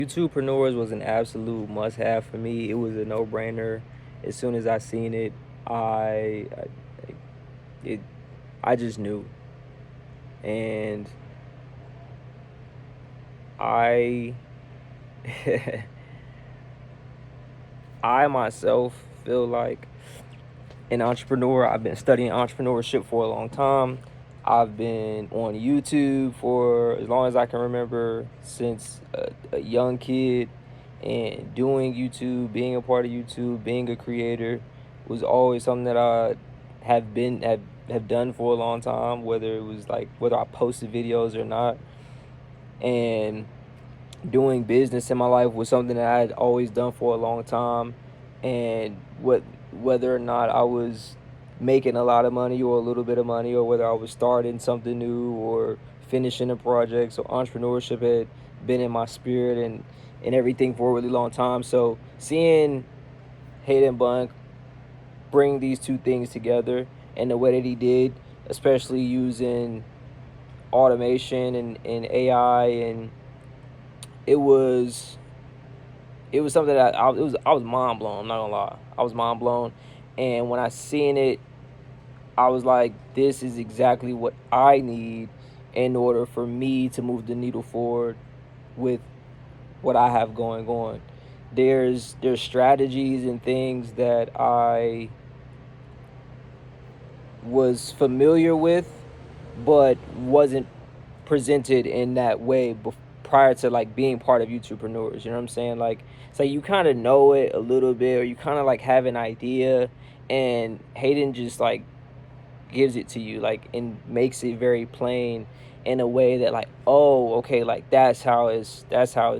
YouTubepreneurs was an absolute must-have for me. It was a no-brainer. As soon as I seen it, it I just knew, and I I myself feel like an entrepreneur. I've been studying entrepreneurship for a long time. I've been on YouTube for as long as I can remember, since a young kid, and doing YouTube, being a part of YouTube, being a creator was always something that I have done for a long time, whether it was like whether I posted videos or not. And doing business in my life was something that I had always done for a long time. And whether or not I was making a lot of money or a little bit of money, or whether I was starting something new or finishing a project, so entrepreneurship had been in my spirit and everything for a really long time. So seeing Hayden Bunn bring these two things together in the way that he did, especially using automation and AI, and it was something that I was mind blown. I'm not gonna lie, I was mind blown, and when I seen it, I was like, this is exactly what I need in order for me to move the needle forward with what I have going on. There's strategies and things that I was familiar with, but wasn't presented in that way prior to like being part of YouTubepreneurs. You know what I'm saying? Like, it's like you kind of know it a little bit, or you kind of like have an idea, and Hayden just like gives it to you, like, and makes it very plain in a way that, like, oh, okay, like that's how it's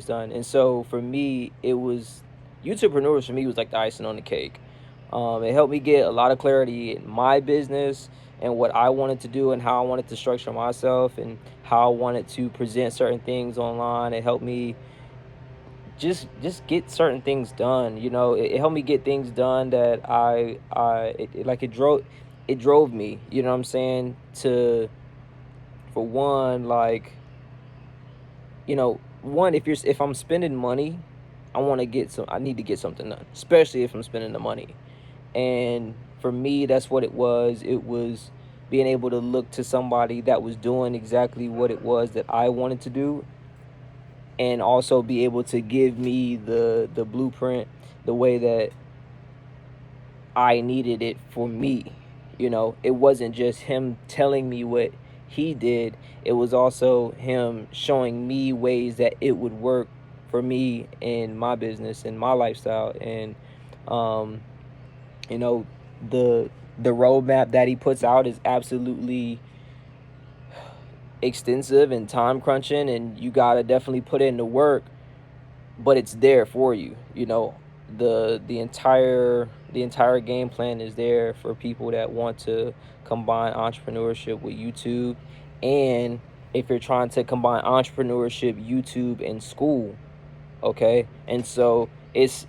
done. And so for me, it was YouTubepreneurs. For me, was like the icing on the cake. It helped me get a lot of clarity in my business and what I wanted to do and how I wanted to structure myself and how I wanted to present certain things online. It helped me just get certain things done. It helped me get things done that it drove me, you know what I'm saying, to, for one, like, one, if I'm spending money, I need to get something done, especially if I'm spending the money. And for me, that's what it was. It was being able to look to somebody that was doing exactly what it was that I wanted to do, and also be able to give me the blueprint the way that I needed it for me. It wasn't just him telling me what he did, it was also him showing me ways that it would work for me in my business and my lifestyle. And um you know the roadmap that he puts out is absolutely extensive and time crunching, and you gotta definitely put in the work, but it's there for you. The entire game plan is there for people that want to combine entrepreneurship with YouTube, and if you're trying to combine entrepreneurship, YouTube, and school. Okay, and so it's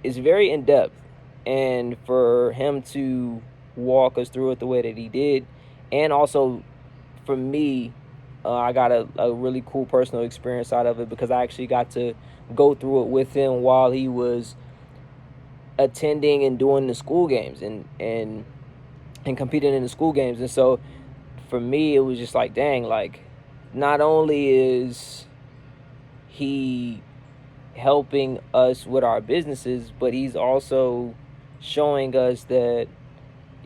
very in depth, and for him to walk us through it the way that he did, and also for me, I got a really cool personal experience out of it, because I actually got to go through it with him while he was attending and doing the school games, and competing in the school games. And so for me, it was just like, dang, like, not only is he helping us with our businesses, but he's also showing us that,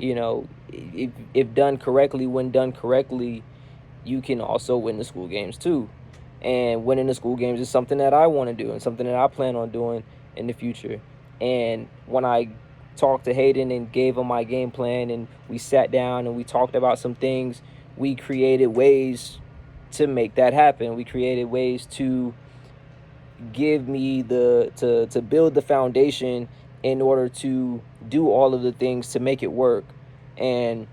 if done correctly, when done correctly, you can also win the school games too. And winning the school games is something that I want to do and something that I plan on doing in the future. And when I talked to Hayden and gave him my game plan, and we sat down and we talked about some things, we created ways to make that happen. We created ways to give me to build the foundation in order to do all of the things to make it work. And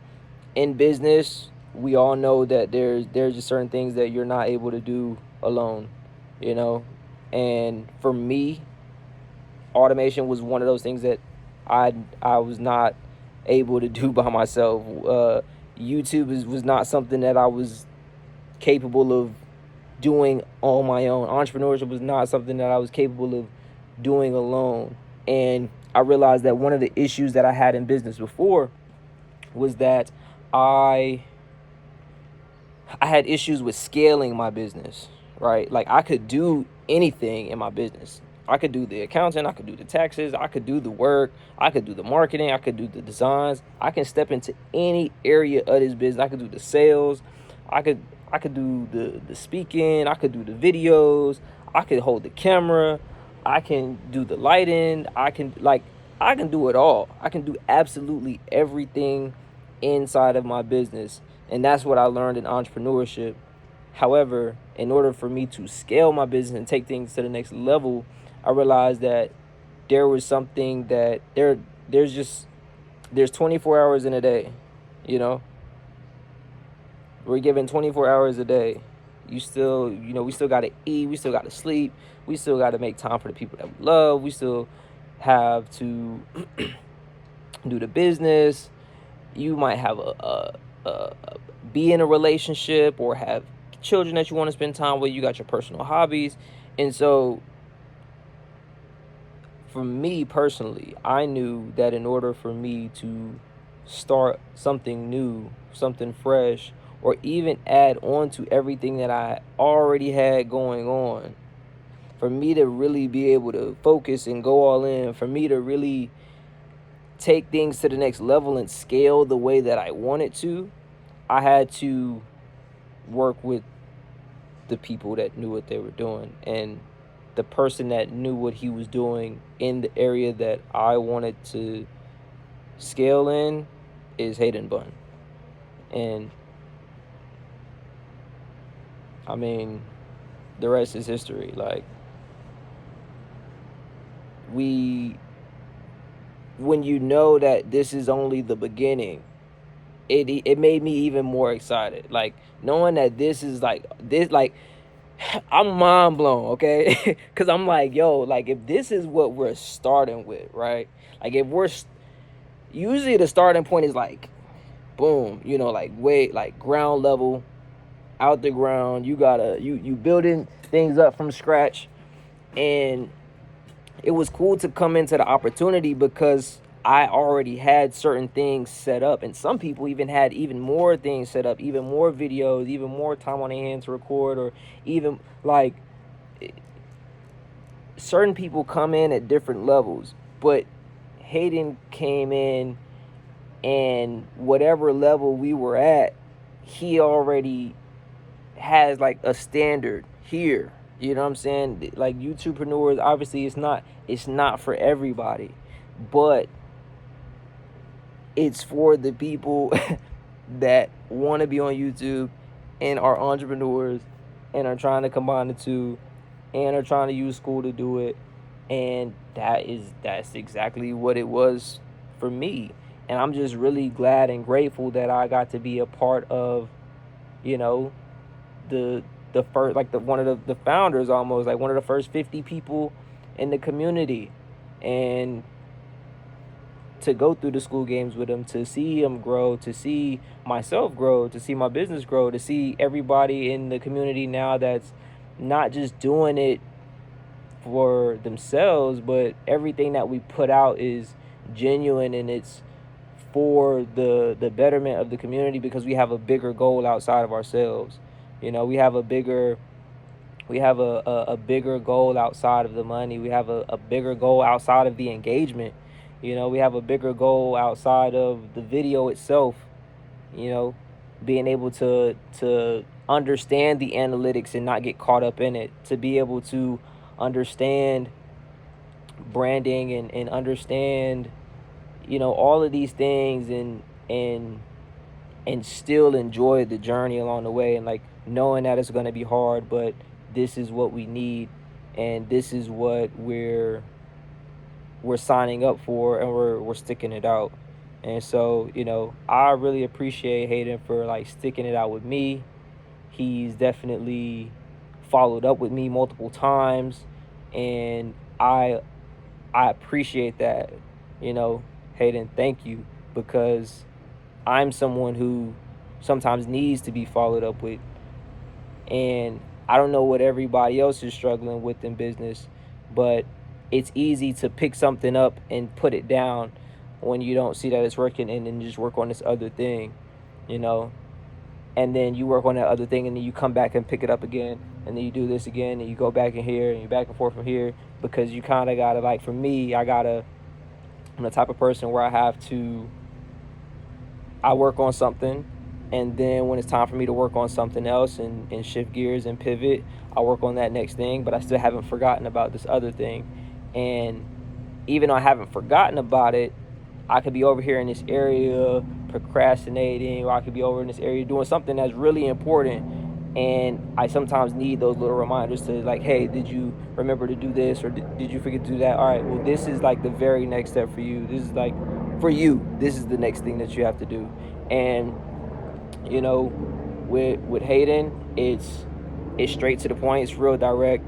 in business, we all know that there's just certain things that you're not able to do alone, you know. And for me, automation was one of those things that I was not able to do by myself. YouTube was not something that I was capable of doing on my own. Entrepreneurship was not something that I was capable of doing alone. And I realized that one of the issues that I had in business before was that I had issues with scaling my business, right? Like, I could do anything in my business. I could do the accounting, I could do the taxes, I could do the work, I could do the marketing, I could do the designs. I can step into any area of this business. I could do the sales, I could do the speaking, I could do the videos, I could hold the camera, I can do the lighting, I can do it all. I can do absolutely everything inside of my business. And that's what I learned in entrepreneurship. However, in order for me to scale my business and take things to the next level, I realized that there was something that there's 24 hours in a day, you know. We're given 24 hours a day. We still got to eat, we still got to sleep, we still got to make time for the people that we love, we still have to do the business. You might have a be in a relationship or have children that you want to spend time with. You got your personal hobbies. And so for me personally, I knew that in order for me to start something new, something fresh, or even add on to everything that I already had going on, for me to really be able to focus and go all in, for me to really take things to the next level and scale the way that I wanted to, I had to work with the people that knew what they were doing. And the person that knew what he was doing in the area that I wanted to scale in is Hayden Bunn. And I mean, the rest is history. Like, when you know that this is only the beginning, it made me even more excited. Like, knowing that this is like I'm mind blown, okay? Because I'm like, yo, like, if this is what we're starting with, right? Like, if we're usually the starting point is like, boom, like, way, like, ground level, out the ground. You gotta you building things up from scratch. And it was cool to come into the opportunity because I already had certain things set up, and some people even had even more things set up, even more videos, even more time on their hands to record, or even like certain people come in at different levels. But Hayden came in, and whatever level we were at, he already has like a standard here. You know what I'm saying? Like, YouTubepreneurs, obviously it's not for everybody, but it's for the people that want to be on YouTube and are entrepreneurs and are trying to combine the two and are trying to use Skool to do it. And that's exactly what it was for me. And I'm just really glad and grateful that I got to be a part of, the first, like, one of the founders, almost like one of the first 50 people in the community. And to go through the Skool games with them, to see them grow, to see myself grow, to see my business grow, to see everybody in the community now that's not just doing it for themselves, but everything that we put out is genuine, and it's for the betterment of the community, because we have a bigger goal outside of ourselves. We have a bigger goal outside of the money. We have a bigger goal outside of the engagement. We have a bigger goal outside of the video itself. Being able to understand the analytics and not get caught up in it, to be able to understand branding and understand, all of these things, and still enjoy the journey along the way, and like knowing that it's going to be hard, but this is what we need, and this is what we're signing up for, and we're sticking it out. And so, I really appreciate Hayden for like sticking it out with me. He's definitely followed up with me multiple times, and I appreciate that. Hayden, thank you, because I'm someone who sometimes needs to be followed up with, and I don't know what everybody else is struggling with in business, but it's easy to pick something up and put it down when you don't see that it's working, and then just work on this other thing, you know. And then you work on that other thing, and then you come back and pick it up again, and then you do this again, and you go back in here, and you back and forth from here, because you kind of gotta, like, for me, I'm the type of person where I work on something, and then when it's time for me to work on something else and shift gears and pivot, I work on that next thing, but I still haven't forgotten about this other thing. And even though I haven't forgotten about it, I could be over here in this area procrastinating, or I could be over in this area doing something that's really important. And I sometimes need those little reminders to, like, hey, did you remember to do this, or did you forget to do that? All right, well, this is like the very next step for you. This is like, for you, this is the next thing that you have to do. And, you know, with Hayden, it's straight to the point. It's real direct.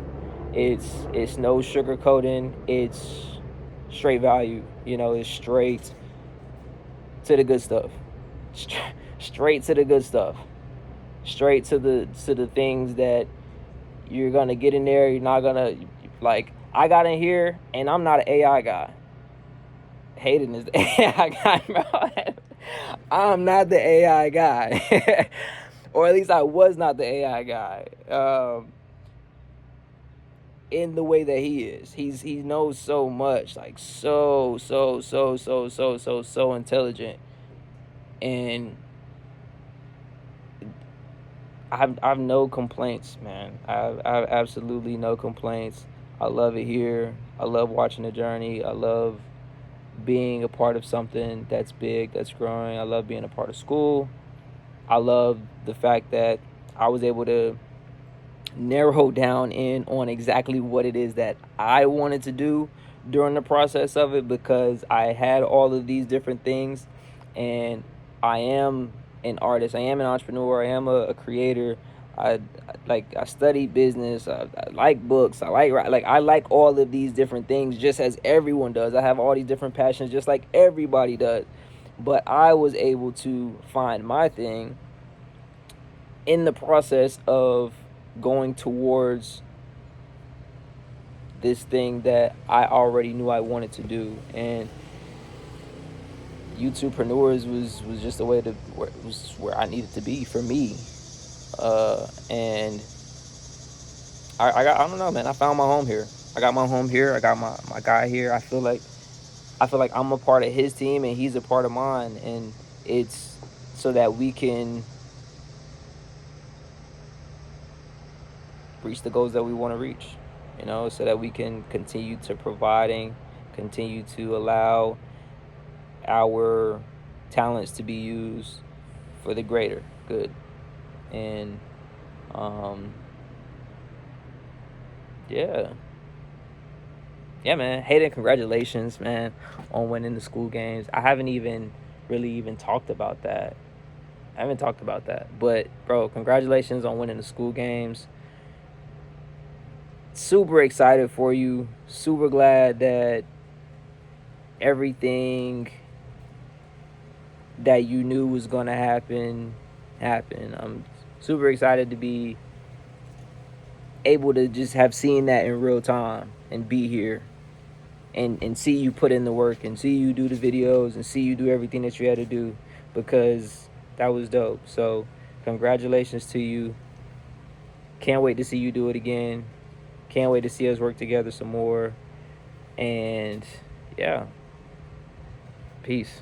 It's no sugarcoating. It's straight value. You know, it's straight to the good stuff. Straight to the good stuff. Straight to the things that you're gonna get in there. You're not gonna, like, I got in here and I'm not an AI guy. Hayden is the AI guy, bro. I'm not the AI guy. Or at least I was not the AI guy. In the way that he is. He knows so much, like so intelligent. And I've no complaints, man. I've absolutely no complaints. I love it here. I love watching the journey. I love being a part of something that's big, that's growing. I love being a part of Skool. I love the fact that I was able to narrow down in on exactly what it is that I wanted to do during the process of it, because I had all of these different things, and I am an artist, I am an entrepreneur, I am a creator. I study business. I like books. I like all of these different things, just as everyone does. I have all these different passions, just like everybody does. But I was able to find my thing in the process of going towards this thing that I already knew I wanted to do. And YouTubepreneurs was just a way to, was where I needed to be for me. And I don't know, man. I found my home here. I got my home here. I got my guy here. I feel like I'm a part of his team and he's a part of mine, and it's so that we can reach the goals that we want to reach, you know, so that we can continue to providing, continue to allow our talents to be used for the greater good. And yeah, man. Hayden, congratulations, man, on winning the Skool games. I haven't even really talked about that. But bro, congratulations on winning the Skool games. Super excited for you. Super glad that everything that you knew was gonna happen happened. I'm super excited to be able to just have seen that in real time and be here and see you put in the work and see you do the videos and see you do everything that you had to do, because that was dope. So congratulations to you. Can't wait to see you do it again. Can't wait to see us work together some more. And yeah, peace.